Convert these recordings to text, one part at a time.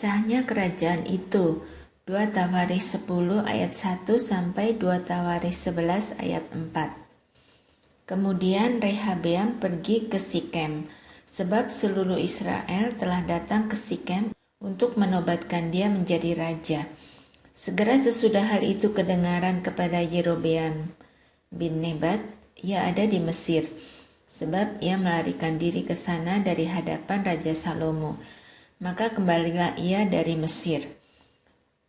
pecahnya kerajaan itu. 2 Tawaris 10 ayat 1 sampai 2 Tawaris 11 ayat 4. Kemudian Rehabeam pergi ke Sikem, sebab seluruh Israel telah datang ke Sikem untuk menobatkan dia menjadi raja. Segera sesudah hal itu kedengaran kepada Yerobeam bin Nebat, ia ada di Mesir, sebab ia melarikan diri ke sana dari hadapan Raja Salomo. Maka kembalilah ia dari Mesir.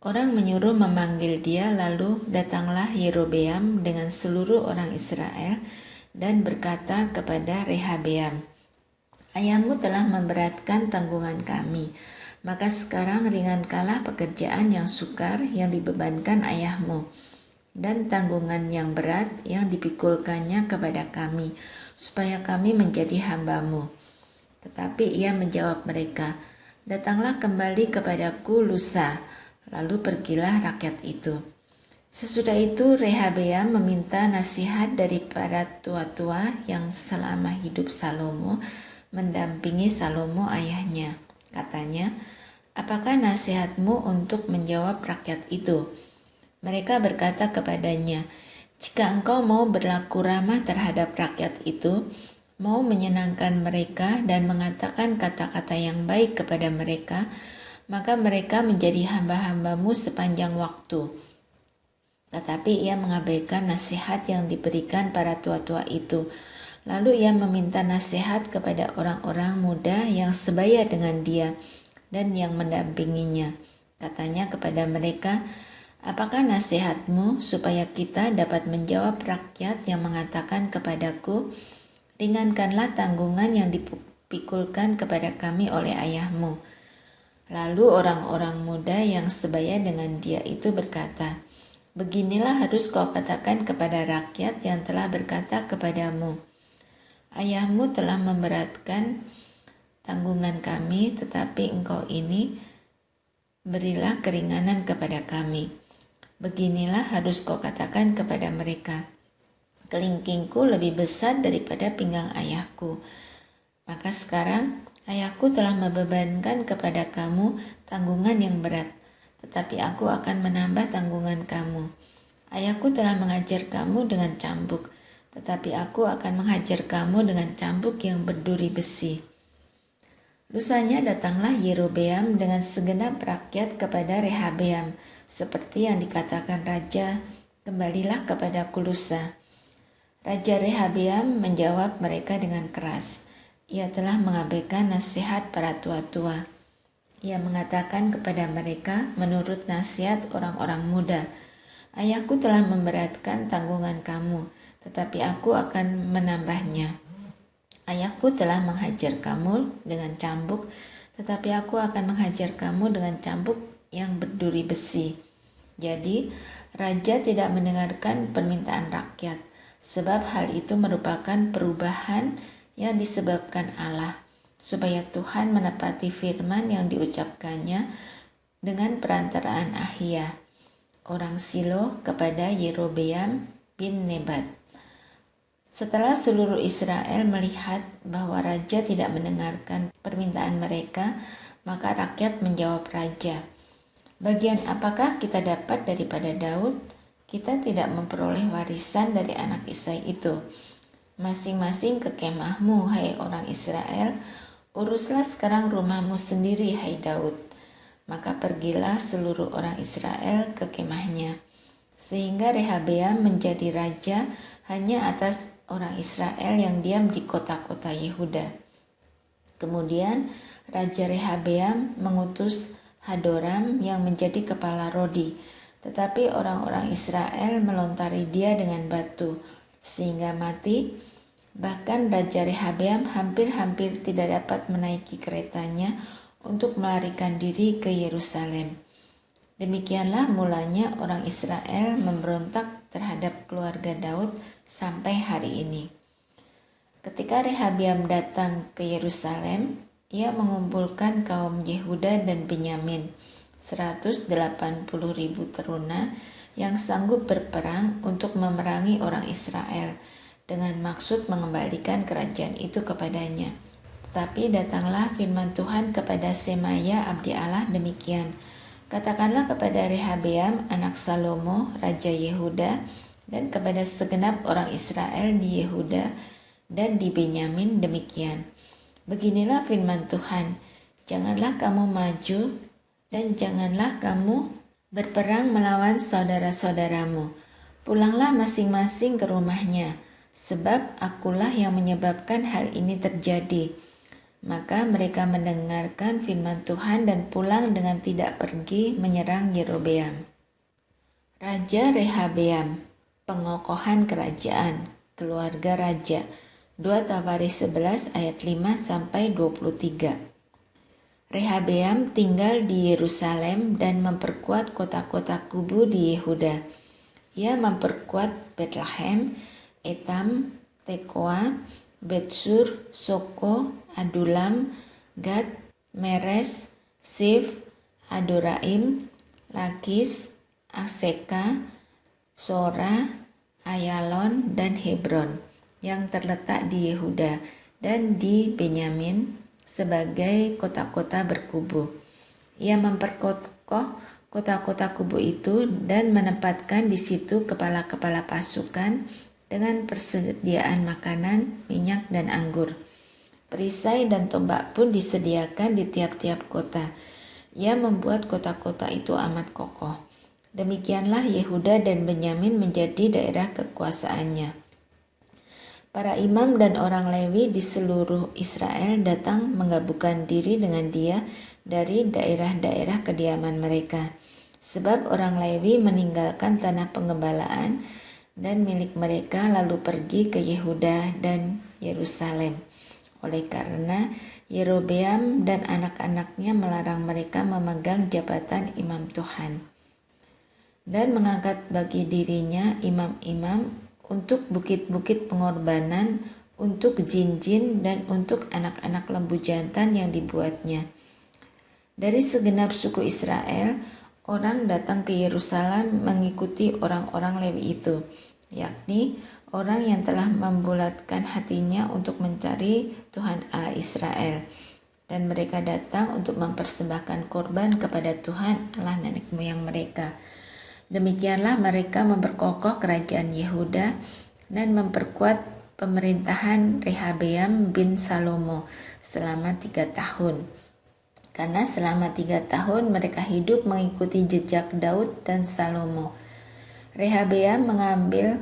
Orang menyuruh memanggil dia, lalu datanglah Yerobeam dengan seluruh orang Israel dan berkata kepada Rehabeam, "Ayahmu telah memberatkan tanggungan kami, maka sekarang ringankanlah pekerjaan yang sukar yang dibebankan ayahmu, dan tanggungan yang berat yang dipikulkannya kepada kami, supaya kami menjadi hambamu." Tetapi ia menjawab mereka, "Datanglah kembali kepadaku lusa." Lalu pergilah rakyat itu. Sesudah itu Rehabeam meminta nasihat dari para tua-tua yang selama hidup Salomo mendampingi Salomo ayahnya. Katanya, "Apakah nasihatmu untuk menjawab rakyat itu?" Mereka berkata kepadanya, "Jika engkau mau berlaku ramah terhadap rakyat itu, mau menyenangkan mereka dan mengatakan kata-kata yang baik kepada mereka, maka mereka menjadi hamba-hambamu sepanjang waktu." Tetapi ia mengabaikan nasihat yang diberikan para tua-tua itu. Lalu ia meminta nasihat kepada orang-orang muda yang sebaya dengan dia dan yang mendampinginya. Katanya kepada mereka, "Apakah nasihatmu supaya kita dapat menjawab rakyat yang mengatakan kepadaku, 'Ringankanlah tanggungan yang dipikulkan kepada kami oleh ayahmu'?" Lalu orang-orang muda yang sebaya dengan dia itu berkata, "Beginilah harus kau katakan kepada rakyat yang telah berkata kepadamu, 'Ayahmu telah memberatkan tanggungan kami, tetapi engkau ini berilah keringanan kepada kami.' Beginilah harus kau katakan kepada mereka, 'Kelingkingku lebih besar daripada pinggang ayahku. Maka sekarang ayahku telah membebankan kepada kamu tanggungan yang berat, tetapi aku akan menambah tanggungan kamu. Ayahku telah mengajar kamu dengan cambuk, tetapi aku akan menghajar kamu dengan cambuk yang berduri besi." Lusanya datanglah Yerobeam dengan segenap rakyat kepada Rehabeam, seperti yang dikatakan raja, "Kembalilah kepadaku lusa." Raja Rehabeam menjawab mereka dengan keras. Ia telah mengabaikan nasihat para tua-tua. Ia mengatakan kepada mereka menurut nasihat orang-orang muda, "Ayahku telah memberatkan tanggungan kamu, tetapi aku akan menambahnya. Ayahku telah menghajar kamu dengan cambuk, tetapi aku akan menghajar kamu dengan cambuk yang berduri besi." Jadi, raja tidak mendengarkan permintaan rakyat, sebab hal itu merupakan perubahan yang disebabkan Allah, supaya Tuhan menepati firman yang diucapkannya dengan perantaraan Ahia, orang Silo, kepada Yerobeam bin Nebat. Setelah seluruh Israel melihat bahwa raja tidak mendengarkan permintaan mereka, maka rakyat menjawab raja, "Bagian apakah kita dapat daripada Daud? Kita tidak memperoleh warisan dari anak Isai itu. Masing-masing ke kemahmu, hai orang Israel, uruslah sekarang rumahmu sendiri, hai Daud." Maka pergilah seluruh orang Israel ke kemahnya, sehingga Rehabeam menjadi raja hanya atas orang Israel yang diam di kota-kota Yehuda. Kemudian Raja Rehabeam mengutus Hadoram yang menjadi kepala Rodi, tetapi orang-orang Israel melontari dia dengan batu, sehingga mati. Bahkan Raja Rehabeam hampir-hampir tidak dapat menaiki keretanya untuk melarikan diri ke Yerusalem. Demikianlah mulanya orang Israel memberontak terhadap keluarga Daud sampai hari ini. Ketika Rehabeam datang ke Yerusalem, ia mengumpulkan kaum Yehuda dan Benyamin, 180.000 teruna yang sanggup berperang untuk memerangi orang Israel, dengan maksud mengembalikan kerajaan itu kepadanya. Tapi datanglah firman Tuhan kepada Semaya abdi Allah demikian. Katakanlah kepada Rehabeam anak Salomo raja Yehuda dan kepada segenap orang Israel di Yehuda dan di Benyamin demikian. Beginilah firman Tuhan, janganlah kamu maju dan janganlah kamu berperang melawan saudara-saudaramu. Pulanglah masing-masing ke rumahnya, sebab akulah yang menyebabkan hal ini terjadi. Maka mereka mendengarkan firman Tuhan dan pulang dengan tidak pergi menyerang Yerobeam. Raja Rehabeam, pengokohan kerajaan, keluarga raja. 2 Tawaris 11 ayat 5-23. Rehabeam tinggal di Yerusalem dan memperkuat kota-kota kubu di Yehuda. Ia memperkuat Betlehem, Etam, Tekoa, Betsur, Soko, Adulam, Gad, Meres, Sif, Adoraim, Lakis, Aseka, Sora, Ayalon, dan Hebron yang terletak di Yehuda dan di Benyamin sebagai kota-kota berkubu. Ia memperkokoh kota-kota kubu itu dan menempatkan di situ kepala-kepala pasukan dengan persediaan makanan, minyak, dan anggur. Perisai dan tombak pun disediakan di tiap-tiap kota. Ia membuat kota-kota itu amat kokoh. Demikianlah Yehuda dan Benyamin menjadi daerah kekuasaannya. Para imam dan orang Lewi di seluruh Israel datang menggabungkan diri dengan dia dari daerah-daerah kediaman mereka. Sebab orang Lewi meninggalkan tanah penggembalaan dan milik mereka lalu pergi ke Yehuda dan Yerusalem. Oleh karena Yerobeam dan anak-anaknya melarang mereka memegang jabatan imam Tuhan dan mengangkat bagi dirinya imam-imam untuk bukit-bukit pengorbanan, untuk jin-jin dan untuk anak-anak lembu jantan yang dibuatnya. Dari segenap suku Israel, orang datang ke Yerusalem mengikuti orang-orang Lewi itu, yakni orang yang telah membulatkan hatinya untuk mencari Tuhan Allah Israel. Dan mereka datang untuk mempersembahkan korban kepada Tuhan Allah nenek moyang mereka. Demikianlah mereka memperkokoh kerajaan Yehuda dan memperkuat pemerintahan Rehabeam bin Salomo selama 3 tahun. Karena selama 3 tahun mereka hidup mengikuti jejak Daud dan Salomo. Rehabeam mengambil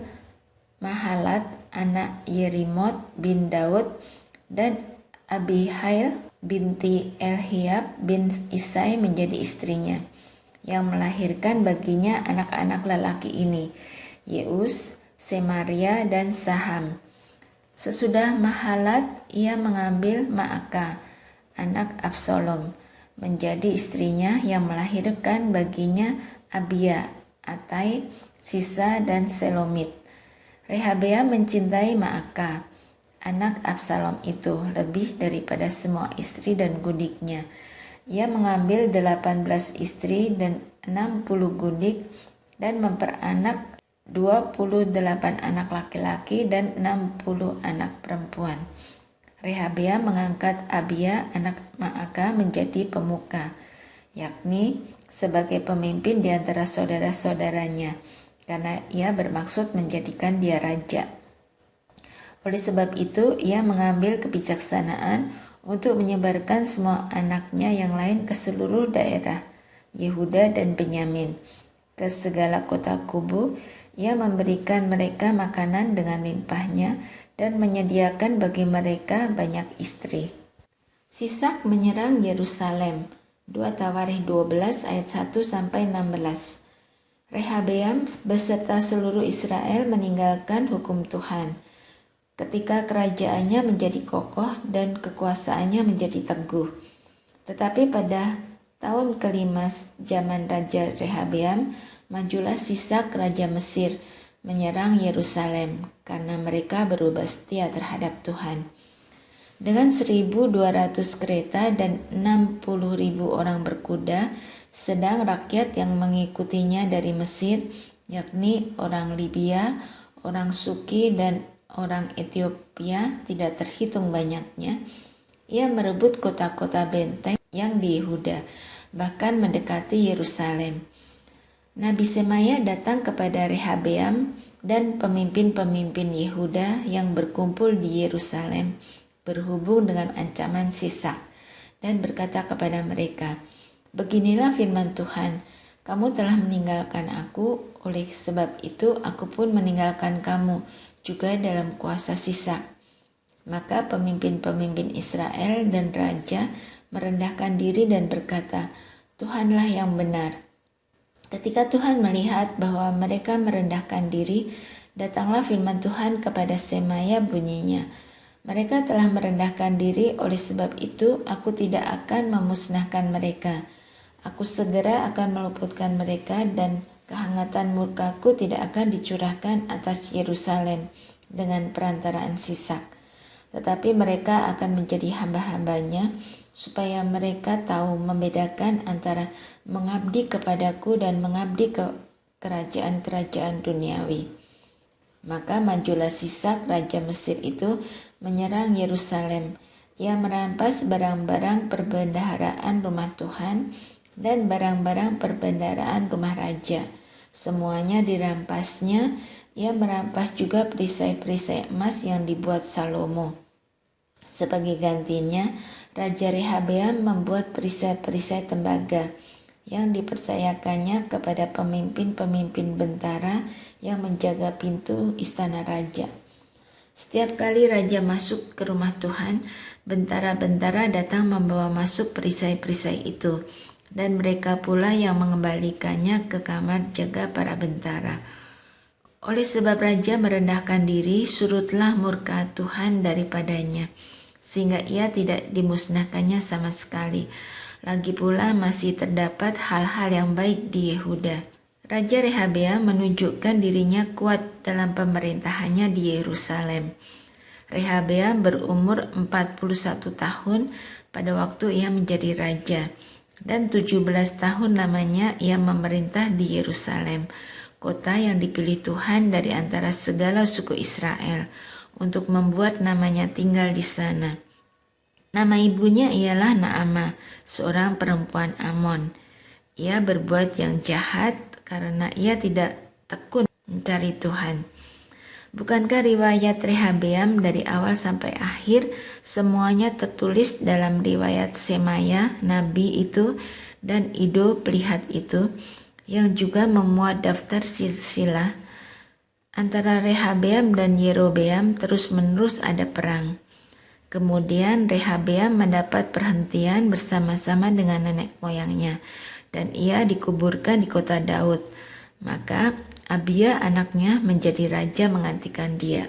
Mahalat anak Yerimot bin Daud dan Abihail binti Elhiab bin Isai menjadi istrinya, yang melahirkan baginya anak-anak lelaki ini, Yeus, Semaria, dan Saham. Sesudah Mahalat, ia mengambil Maaka, anak Absalom, menjadi istrinya yang melahirkan baginya Abia, Atai, Sisa, dan Selomit. Rehabeam mencintai Maaka, anak Absalom itu, lebih daripada semua istri dan gundiknya. Ia mengambil 18 istri dan 60 gundik dan memperanak 28 anak laki-laki dan 60 anak perempuan. Rehabeam mengangkat Abia anak Maaka menjadi pemuka, yakni sebagai pemimpin di antara saudara-saudaranya, karena ia bermaksud menjadikan dia raja. Oleh sebab itu, ia mengambil kebijaksanaan untuk menyebarkan semua anaknya yang lain ke seluruh daerah Yehuda dan Benyamin, ke segala kota kubu. Ia memberikan mereka makanan dengan limpahnya dan menyediakan bagi mereka banyak istri. Sisak menyerang Yerusalem. 2 Tawarikh 12 ayat 1-16. Rehabeam beserta seluruh Israel meninggalkan hukum Tuhan. Ketika kerajaannya menjadi kokoh dan kekuasaannya menjadi teguh. Tetapi pada tahun kelima zaman Raja Rehabeam, majulah Sisak Raja Mesir menyerang Yerusalem karena mereka berubah setia terhadap Tuhan. Dengan 1.200 kereta dan 60.000 orang berkuda, sedang rakyat yang mengikutinya dari Mesir, yakni orang Libya, orang Suki, dan orang Ethiopia tidak terhitung banyaknya, Ia merebut kota-kota benteng yang di Yehuda, bahkan mendekati Yerusalem. Nabi Semaya datang kepada Rehabeam dan pemimpin-pemimpin Yehuda yang berkumpul di Yerusalem, berhubung dengan ancaman Sisak, dan berkata kepada mereka, "Beginilah firman Tuhan, kamu telah meninggalkan aku, oleh sebab itu aku pun meninggalkan kamu juga dalam kuasa Sisak." Maka pemimpin-pemimpin Israel dan raja merendahkan diri dan berkata, "Tuhanlah yang benar." Ketika Tuhan melihat bahwa mereka merendahkan diri, datanglah firman Tuhan kepada Semaya bunyinya, "Mereka telah merendahkan diri, oleh sebab itu aku tidak akan memusnahkan mereka. Aku segera akan meluputkan mereka dan kehangatan murkaku tidak akan dicurahkan atas Yerusalem dengan perantaraan Sisak. Tetapi mereka akan menjadi hamba-hambanya, supaya mereka tahu membedakan antara mengabdi kepadaku dan mengabdi ke kerajaan-kerajaan duniawi." Maka majulah Sisak, raja Mesir itu, menyerang Yerusalem. Ia merampas barang-barang perbendaharaan rumah Tuhan dan barang-barang perbendaharaan rumah raja. Semuanya dirampasnya. Ia merampas juga perisai-perisai emas yang dibuat Salomo. Sebagai gantinya, Raja Rehabeam membuat perisai-perisai tembaga yang dipercayakannya kepada pemimpin-pemimpin bentara yang menjaga pintu istana raja. Setiap kali raja masuk ke rumah Tuhan, bentara-bentara datang membawa masuk perisai-perisai itu, dan mereka pula yang mengembalikannya ke kamar jaga para bentara. Oleh sebab raja merendahkan diri, surutlah murka Tuhan daripadanya, sehingga ia tidak dimusnahkannya sama sekali. Lagi pula masih terdapat hal-hal yang baik di Yehuda. Raja Rehabeam menunjukkan dirinya kuat dalam pemerintahannya di Yerusalem. Rehabeam berumur 41 tahun pada waktu ia menjadi raja, dan 17 tahun lamanya ia memerintah di Yerusalem, kota yang dipilih Tuhan dari antara segala suku Israel, untuk membuat namanya tinggal di sana. Nama ibunya ialah Naamah, seorang perempuan Amon. Ia berbuat yang jahat karena ia tidak tekun mencari Tuhan. Bukankah riwayat Rehabeam dari awal sampai akhir semuanya tertulis dalam riwayat Semaya, nabi itu, dan Ido pelihat itu, yang juga memuat daftar silsilah? Antara Rehabeam dan Yerobeam terus-menerus ada perang. Kemudian Rehabeam mendapat perhentian bersama-sama dengan nenek moyangnya, dan ia dikuburkan di kota Daud. Maka Abia anaknya menjadi raja menggantikan dia.